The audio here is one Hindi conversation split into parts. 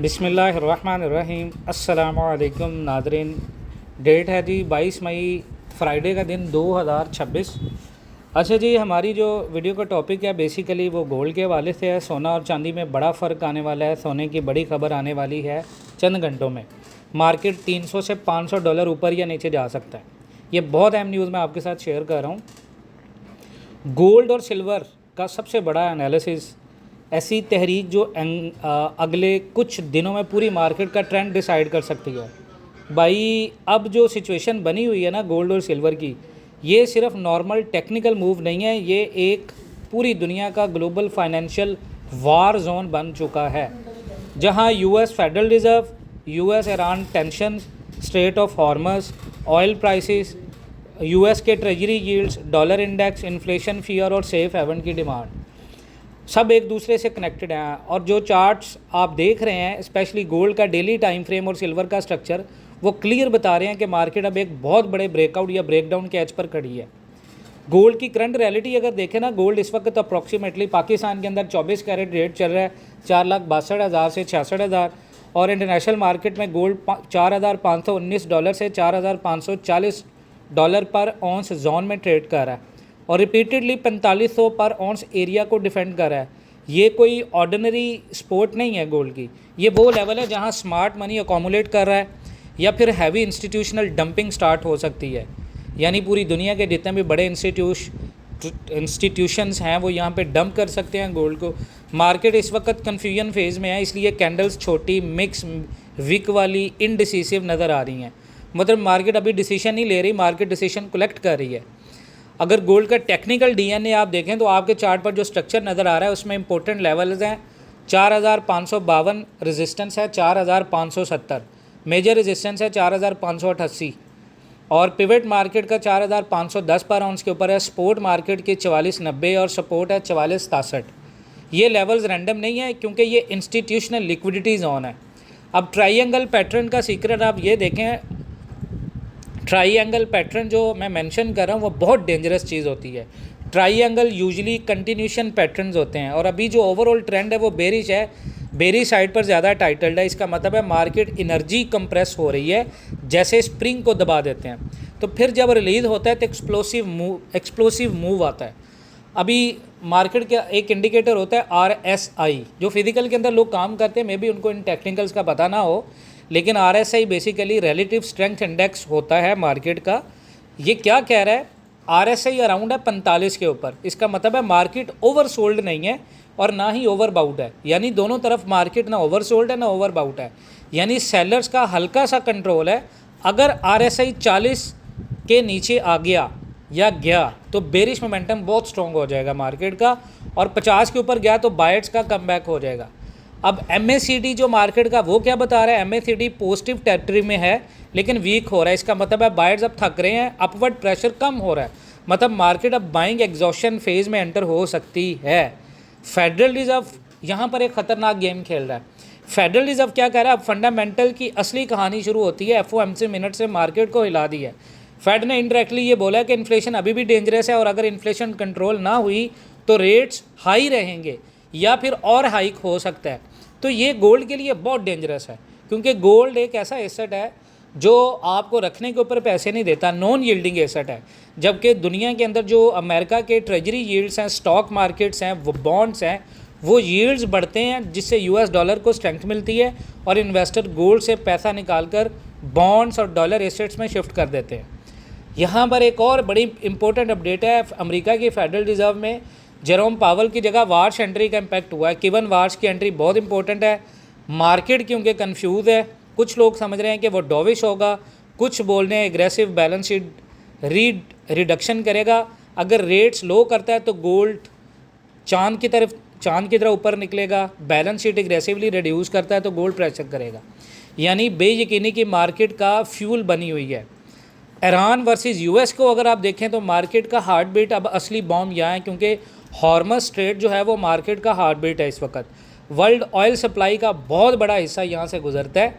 बिस्मिल्लाहिर्रहमानिर्रहीम। अस्सलामुअलैकुम नाज़रीन। डेट है जी 22 मई, फ्राइडे का दिन 2026। अच्छा जी, हमारी जो वीडियो का टॉपिक है बेसिकली वो गोल्ड के हवाले से है। सोना और चांदी में बड़ा फ़र्क आने वाला है। सोने की बड़ी खबर आने वाली है चंद घंटों में। मार्केट 300 से 500 डॉलर ऊपर या नीचे जा सकता है। ये बहुत अहम न्यूज़ मैं आपके साथ शेयर कर रहा हूँ। गोल्ड और सिल्वर का सबसे बड़ा एनालिसिस, ऐसी तहरीक जो अगले कुछ दिनों में पूरी मार्केट का ट्रेंड डिसाइड कर सकती है। भाई, अब जो सिचुएशन बनी हुई है ना गोल्ड और सिल्वर की, ये सिर्फ नॉर्मल टेक्निकल मूव नहीं है, ये एक पूरी दुनिया का ग्लोबल फाइनेंशियल वार जोन बन चुका है, जहां US Federal Reserve, US Iran tension, Strait of Hormuz, oil prices, US के treasury yields, dollar index, inflation fear और सेफ हेवन की डिमांड सब एक दूसरे से कनेक्टेड हैं। और जो चार्ट्स आप देख रहे हैं, स्पेशली गोल्ड का डेली टाइम फ्रेम और सिल्वर का स्ट्रक्चर, वो क्लियर बता रहे हैं कि मार्केट अब एक बहुत बड़े ब्रेकआउट या ब्रेकडाउन के एज पर खड़ी है। गोल्ड की करंट रियलिटी अगर देखें ना, गोल्ड इस वक्त अप्रॉक्सीमेटली पाकिस्तान के अंदर 24 कैरेट रेट चल रहा है 4,62,000 से 66,000, और इंटरनेशनल मार्केट में गोल्ड 4,519 डॉलर से 4,540 डॉलर पर ऑन्स जोन में ट्रेड कर रहा है और रिपीटेडली 4500 पर ऑन्स एरिया को डिफेंड कर रहा है। ये कोई ऑर्डिनरी स्पोर्ट नहीं है गोल्ड की, ये वो लेवल है जहां स्मार्ट मनी अकोमुलेट कर रहा है या फिर हैवी इंस्टीट्यूशनल डंपिंग स्टार्ट हो सकती है। यानी पूरी दुनिया के जितने भी बड़े इंस्टीट्यूशंस हैं वो यहाँ पे डंप कर सकते हैं गोल्ड को। मार्केट इस वक्त कन्फ्यूजन फेज़ में है, इसलिए कैंडल्स छोटी, मिक्स, विक वाली, इनडिसिसिव नज़र आ रही हैं। मतलब मार्केट अभी डिसीजन नहीं ले रही, मार्केट डिसीजन कलेक्ट कर रही है। अगर गोल्ड का टेक्निकल डीएनए आप देखें तो आपके चार्ट पर जो स्ट्रक्चर नज़र आ रहा है उसमें इंपॉर्टेंट लेवल्स हैं। 4,552 रेजिस्टेंस है, 4,570 मेजर रेजिस्टेंस है, 4,588 और पिवट मार्केट का 4,510 पर आउंस के ऊपर है। स्पोर्ट मार्केट की 4490 और सपोर्ट है 4467। ये लेवल्स रैंडम नहीं है क्योंकि ये इंस्टीट्यूशनल लिक्विडिटी जोन है। अब ट्राइंगल पैटर्न का सीक्रेट आप ये देखें, ट्राइंगल पैटर्न जो मैं मेंशन कर रहा हूँ वो बहुत डेंजरस चीज़ होती है। ट्राइंगल यूजुअली कंटिन्यूशन पैटर्न्स होते हैं और अभी जो ओवरऑल ट्रेंड है वो बेरिश है, बेरी साइड पर ज़्यादा टाइटल्ड है। इसका मतलब है मार्केट एनर्जी कंप्रेस हो रही है, जैसे स्प्रिंग को दबा देते हैं तो फिर जब रिलीज़ होता है तो एक्सप्लोसिव मूव आता है। अभी मार्केट का एक इंडिकेटर होता है RSI, जो फिजिकल के अंदर लोग काम करते हैं, मे बी उनको इन टेक्निकल्स का पता ना हो, लेकिन RSI basically relative strength index होता है मार्केट का। ये क्या कह रहा है? RSI अराउंड है 45 के ऊपर। इसका मतलब है मार्केट ओवर सोल्ड नहीं है और ना ही ओवर बाउट है, यानी दोनों तरफ मार्केट ना ओवर सोल्ड है ना ओवर बाउट है, यानी सेलर्स का हल्का सा कंट्रोल है। अगर RSI 40 के नीचे आ गया या गया तो बेरिश मोमेंटम बहुत स्ट्रॉन्ग हो जाएगा मार्केट का, और 50 के ऊपर गया तो बायर्स का कमबैक हो जाएगा। अब MACD जो मार्केट का वो क्या बता रहा है? MACD पॉजिटिव टेरिटरी में है लेकिन वीक हो रहा है। इसका मतलब है बायर्स अब थक रहे हैं, अपवर्ड प्रेशर कम हो रहा है, मतलब मार्केट अब बाइंग एग्जॉशन फेज में एंटर हो सकती है। फेडरल रिजर्व यहाँ पर एक ख़तरनाक गेम खेल रहा है। फेडरल रिजर्व क्या कह रहा है? अब फंडामेंटल की असली कहानी शुरू होती है। FOMC मिनट से मार्केट को हिला दी है। फेड ने इनडायरेक्टली ये बोला कि इन्फ्लेशन अभी भी डेंजरस है और अगर इन्फ्लेशन कंट्रोल ना हुई तो रेट्स हाई रहेंगे या फिर और हाइक हो सकता है। तो ये गोल्ड के लिए बहुत डेंजरस है क्योंकि गोल्ड एक ऐसा एसेट है जो आपको रखने के ऊपर पैसे नहीं देता, नॉन यील्डिंग एसेट है। जबकि दुनिया के अंदर जो अमेरिका के ट्रेजरी यील्ड्स हैं, स्टॉक मार्केट्स हैं, वो बॉन्ड्स हैं, वो यील्ड्स बढ़ते हैं जिससे US डॉलर को स्ट्रेंथ मिलती है और इन्वेस्टर गोल्ड से पैसा निकाल कर बॉन्ड्स और डॉलर एसेट्स में शिफ्ट कर देते हैं। यहाँ पर एक और बड़ी इंपॉर्टेंट अपडेट है। अमेरिका की फेडरल रिजर्व में जेरोम पावल की जगह वार्श एंट्री का इम्पैक्ट हुआ है। किवन वार्श की एंट्री बहुत इंपॉर्टेंट है। मार्केट क्योंकि कंफ्यूज है, कुछ लोग समझ रहे हैं कि वो डॉविश होगा, कुछ बोल रहे हैं एग्रेसिव बैलेंस शीट रिडक्शन करेगा। अगर रेट्स लो करता है तो गोल्ड चांद की तरह ऊपर निकलेगा, बैलेंस शीट एग्रेसिवली रिड्यूस करता है तो गोल्ड प्रेशर करेगा। यानी बेयकीनी की मार्केट का फ्यूल बनी हुई है। ईरान वर्सेस US को अगर आप देखें तो मार्केट का हार्ट बीट अब असली बॉम्ब यहाँ है क्योंकि हॉर्मस स्ट्रेट जो है वो मार्केट का हार्ट बीट है इस वक्त। वर्ल्ड ऑयल सप्लाई का बहुत बड़ा हिस्सा यहाँ से गुजरता है।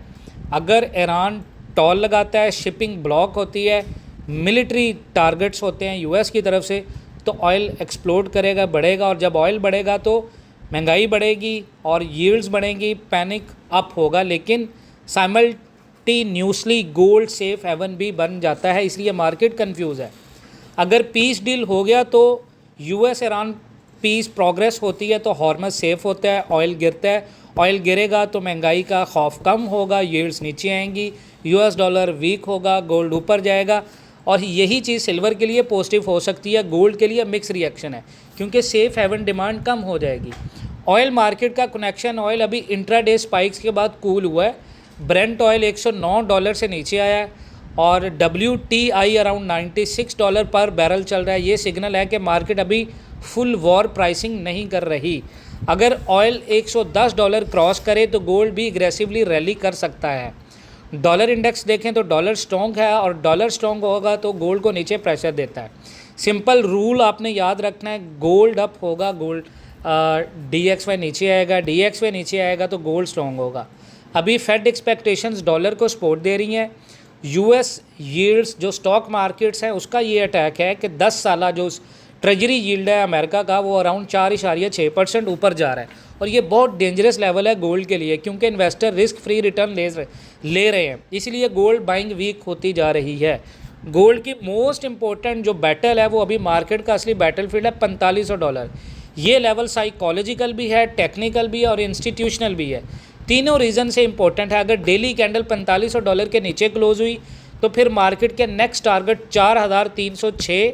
अगर ईरान टॉल लगाता है, शिपिंग ब्लॉक होती है, मिलिट्री टारगेट्स होते हैं US की तरफ से, तो ऑयल एक्सप्लोड करेगा, बढ़ेगा, और जब ऑयल बढ़ेगा तो महंगाई बढ़ेगी और यील्ड्स बढ़ेंगी, पैनिक अप होगा, लेकिन साइमल्टेनियसली गोल्ड सेफ हेवन भी बन जाता है, इसलिए मार्केट कंफ्यूज है। अगर पीस डील हो गया तो यूएस ईरान पीस प्रोग्रेस होती है तो हॉर्मस सेफ होता है, ऑयल गिरता है, ऑयल गिरेगा तो महंगाई का खौफ कम होगा, यील्ड्स नीचे आएंगी, यूएस डॉलर वीक होगा, गोल्ड ऊपर जाएगा। और यही चीज़ सिल्वर के लिए पॉजिटिव हो सकती है, गोल्ड के लिए मिक्स रिएक्शन है क्योंकि सेफ हेवन डिमांड कम हो जाएगी। ऑयल मार्केट का कनेक्शन, ऑयल अभी इंट्राडे स्पाइक्स के बाद कूल हुआ है, ब्रेंट ऑयल $109 से नीचे आया है और WTI अराउंड $96 पर बैरल चल रहा है। ये सिग्नल है कि मार्केट अभी फुल वॉर प्राइसिंग नहीं कर रही। अगर ऑयल $110 क्रॉस करे तो गोल्ड भी एग्रेसिवली रैली कर सकता है। डॉलर इंडेक्स देखें तो डॉलर स्ट्रॉन्ग है और डॉलर स्ट्रॉन्ग होगा तो गोल्ड को नीचे प्रेशर देता है। सिंपल रूल आपने याद रखना है, गोल्ड अप होगा, गोल्ड DXY नीचे आएगा, DXY नीचे आएगा तो गोल्ड स्ट्रॉन्ग होगा। अभी फेड एक्सपेक्टेशंस डॉलर को सपोर्ट दे रही हैं। यूएस यील्ड्स जो स्टॉक मार्केट्स हैं उसका ये अटैक है कि 10 साल जो ट्रेजरी यील्ड है अमेरिका का वो अराउंड 4.6% ऊपर जा रहा है और ये बहुत डेंजरस लेवल है गोल्ड के लिए क्योंकि इन्वेस्टर रिस्क फ्री रिटर्न ले रहे हैं, इसलिए गोल्ड बाइंग वीक होती जा रही है। गोल्ड की मोस्ट इंपॉर्टेंट जो बैटल है वो अभी मार्केट का असली बैटल फील्ड है $4500। ये लेवल साइकोलॉजिकल भी है, टेक्निकल भी है और इंस्टीट्यूशनल भी है। तीनों रीज़न से इंपॉर्टेंट है। अगर डेली कैंडल $4500 के नीचे क्लोज हुई तो फिर मार्केट के नेक्स्ट टारगेट 4306,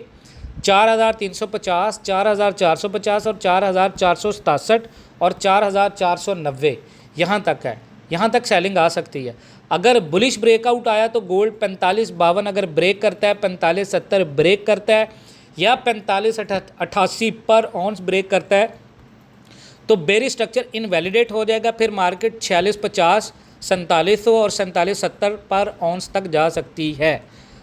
4350, 4450 और 4467 और 4490 यहाँ तक है, यहाँ तक सेलिंग आ सकती है। अगर बुलिश ब्रेकआउट आया तो गोल्ड 4552 अगर ब्रेक करता है, 4570 ब्रेक करता है या 4588 पर ऑन्स ब्रेक करता है तो बेरी स्ट्रक्चर इनवैलिडेट हो जाएगा। फिर मार्केट 4650, 4700 और 4770 पर ऑन्स तक जा सकती है।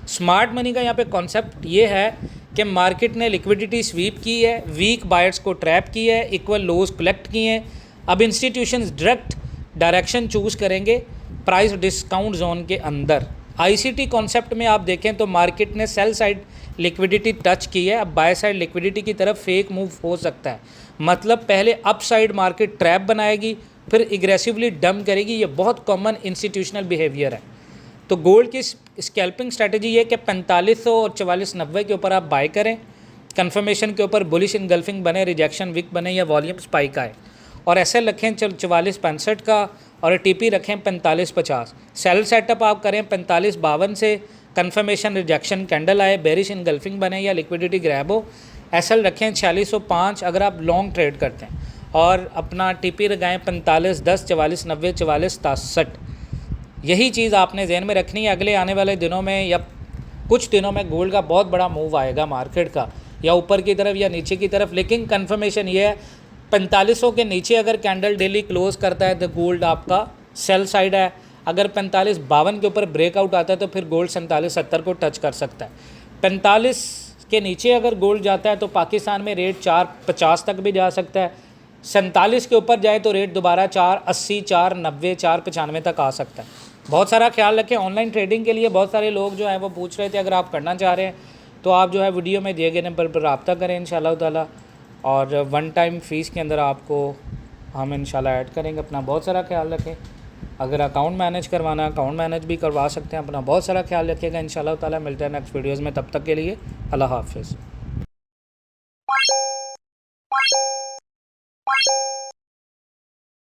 स्मार्ट मनी का यहाँ पे कॉन्सेप्ट ये है कि मार्केट ने लिक्विडिटी स्वीप की है, वीक बायर्स को ट्रैप किया है, इक्वल लोज कलेक्ट किए हैं। अब इंस्टीट्यूशंस डायरेक्ट डायरेक्शन चूज़ करेंगे प्राइस डिस्काउंट जोन के अंदर। आईसीटी कॉन्सेप्ट में आप देखें तो मार्केट ने सेल साइड लिक्विडिटी टच की है, अब बाय साइड लिक्विडिटी की तरफ फेक मूव हो सकता है। मतलब पहले अप साइड मार्केट ट्रैप बनाएगी फिर एग्रेसिवली डंप करेगी, ये बहुत कॉमन इंस्टीट्यूशनल बिहेवियर है। तो गोल्ड की स्कैल्पिंग स्ट्रैटेजी ये कि 4500 और 4490 के ऊपर आप बाय करें, कंफर्मेशन के ऊपर बुलिश इनगल्फिंग बने, रिजेक्शन वीक बने या वॉल्यूम स्पाइक आए, और ऐसे रखें 4465 का और टीपी रखें 4550। सेल सेटअप आप करें 4552 से, कंफर्मेशन रिजेक्शन कैंडल आए, बेरिश इनगल्फिंग बने या लिक्विडिटी ग्रैब हो। एसएल रखें 4605 अगर आप लॉन्ग ट्रेड करते हैं और अपना टीपी लगाएं 4510, 4490, 4467। यही चीज़ आपने जहन में रखनी है। अगले आने वाले दिनों में या कुछ दिनों में गोल्ड का बहुत बड़ा मूव आएगा मार्केट का, या ऊपर की तरफ या नीचे की तरफ, लेकिन कन्फर्मेशन ये है 4500 के नीचे अगर कैंडल डेली क्लोज करता है तो गोल्ड आपका सेल साइड है। अगर 4552 के ऊपर ब्रेकआउट आता है तो फिर गोल्ड 4770 को टच कर सकता है। 45 के नीचे अगर गोल्ड जाता है तो पाकिस्तान में रेट 450 तक भी जा सकता है। 47 के ऊपर जाए तो रेट दोबारा 480, 490, 495 तक आ सकता है। बहुत सारा ख्याल रखें। ऑनलाइन ट्रेडिंग के लिए बहुत सारे लोग जो हैं वो पूछ रहे थे, अगर आप करना चाह रहे हैं तो आप जो है वीडियो में दिए गए नंबर पर रब्ता करें इंशाल्लाह ताला, और वन टाइम फ़ीस के अंदर आपको हम इंशाल्लाह ऐड करेंगे। अपना बहुत सारा ख्याल रखें। अगर अकाउंट मैनेज करवाना, अकाउंट मैनेज भी करवा सकते हैं। अपना बहुत सारा ख्याल रखिएगा। इंशाल्लाह ताला मिलते हैं नेक्स्ट वीडियोज़ में, तब तक के लिए अल्लाह हाफ़िज़।